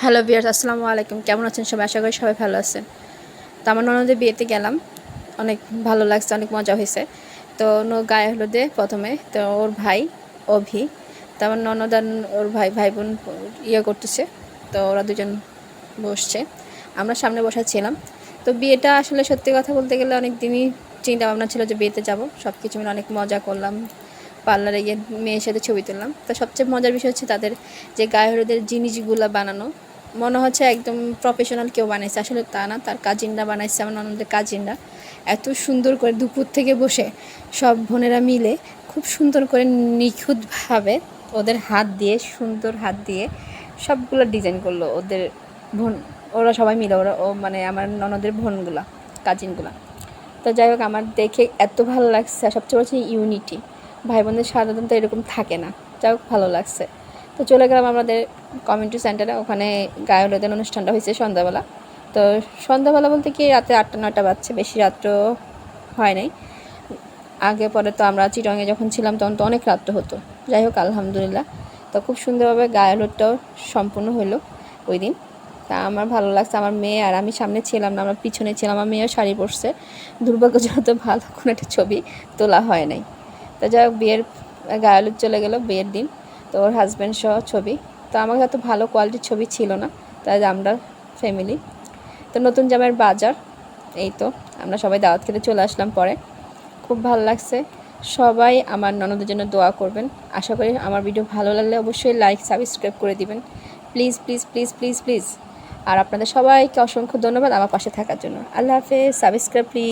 Hello viewers, আসসালামু আলাইকুম। কেমন আছেন সবাই? আশা করি সবাই ভালো আছেন। তো আমার ননদের বিয়েতে গেলাম, অনেক ভালো লাগছে, অনেক মজা হয়েছে। তো গায়ে হলুদে প্রথমে তো ওর ভাই অভি, তো আমার ননদ আর ওর ভাই বোন করতেছে। তো ওরা দুজন বসছে, আমরা সামনে বসা ছিলাম। তো বিয়েটা আসলে সত্যি কথা বলতে গেলে অনেক দিনই চিন্তা ভাবনা ছিল যে বিয়েতে যাব, সব কিছু মিলে অনেক মজা করলাম, পার্লারে গিয়ে মেয়ের সাথে ছবি তুললাম। তো সবচেয়ে মজার বিষয় হচ্ছে তাদের যে গায়ে হলুদের জিনিসগুলো বানানো, মনে হচ্ছে একদম প্রফেশনাল কেউ বানাইছে, আসলে তা না, তার কাজিনরা বানাইছে, আমার ননদের কাজিনরা এত সুন্দর করে দুপুর থেকে বসে সব বোনেরা মিলে খুব সুন্দর করে নিখুঁতভাবে ওদের হাত দিয়ে, সুন্দর হাত দিয়ে সবগুলো ডিজাইন করলো ওদের বোন, ওরা সবাই মিলে, মানে আমার ননদের বোনগুলা, কাজিনগুলা। তো যাই হোক, আমার দেখে এত ভালো লাগছে। সবচেয়ে বড় হচ্ছে ইউনিটি, ভাই বোনদের সাধারণত এরকম থাকে না। যাই হোক, ভালো লাগছে। তো চলে গেলাম আমাদের কমিউনিটি সেন্টারে, ওখানে গায়ে হলুদের অনুষ্ঠানটা হয়েছে সন্ধ্যাবেলা। তো সন্ধ্যাবেলা বলতে কি রাতে 8টা-9টা বাজছে, বেশি রাত্র হয় নাই। আগে পরে তো আমরা চিটংয়ে যখন ছিলাম তখন তো অনেক রাত্র হতো। যাই হোক, আলহামদুলিল্লাহ, তো খুব সুন্দরভাবে গায়ে হলুদটাও সম্পূর্ণ হলো ওই দিন। তা আমার ভালো লাগছে। আমার মেয়ে আর আমি সামনে ছিলাম না, আমরা পিছনে ছিলাম। আমার মেয়েও শাড়ি পরছে, দুর্ভাগ্যজনক ভালো কোনো একটা ছবি তোলা হয় নাই। তো যাই হোক, বিয়ের গায়ে হলুদ চলে গেলো বিয়ের দিন। তো ওর হাজব্যান্ড সহ ছবি, তো আমার এত ভালো কোয়ালিটির ছবি ছিল না, তাই আমরা ফ্যামিলি। তো নতুন জামাইয়ের বাজার, এই তো আমরা সবাই দাওয়াত খেতে চলে আসলাম পরে। খুব ভালো লাগছে। সবাই আমার ননদের জন্য দোয়া করবেন। আশা করি আমার ভিডিও ভালো লাগলে অবশ্যই লাইক সাবস্ক্রাইব করে দিবেন, please please please please please. আর আপনাদের সবাইকে অসংখ্য ধন্যবাদ আমার পাশে থাকার জন্য। আল্লাহ হাফেজ। Subscribe please.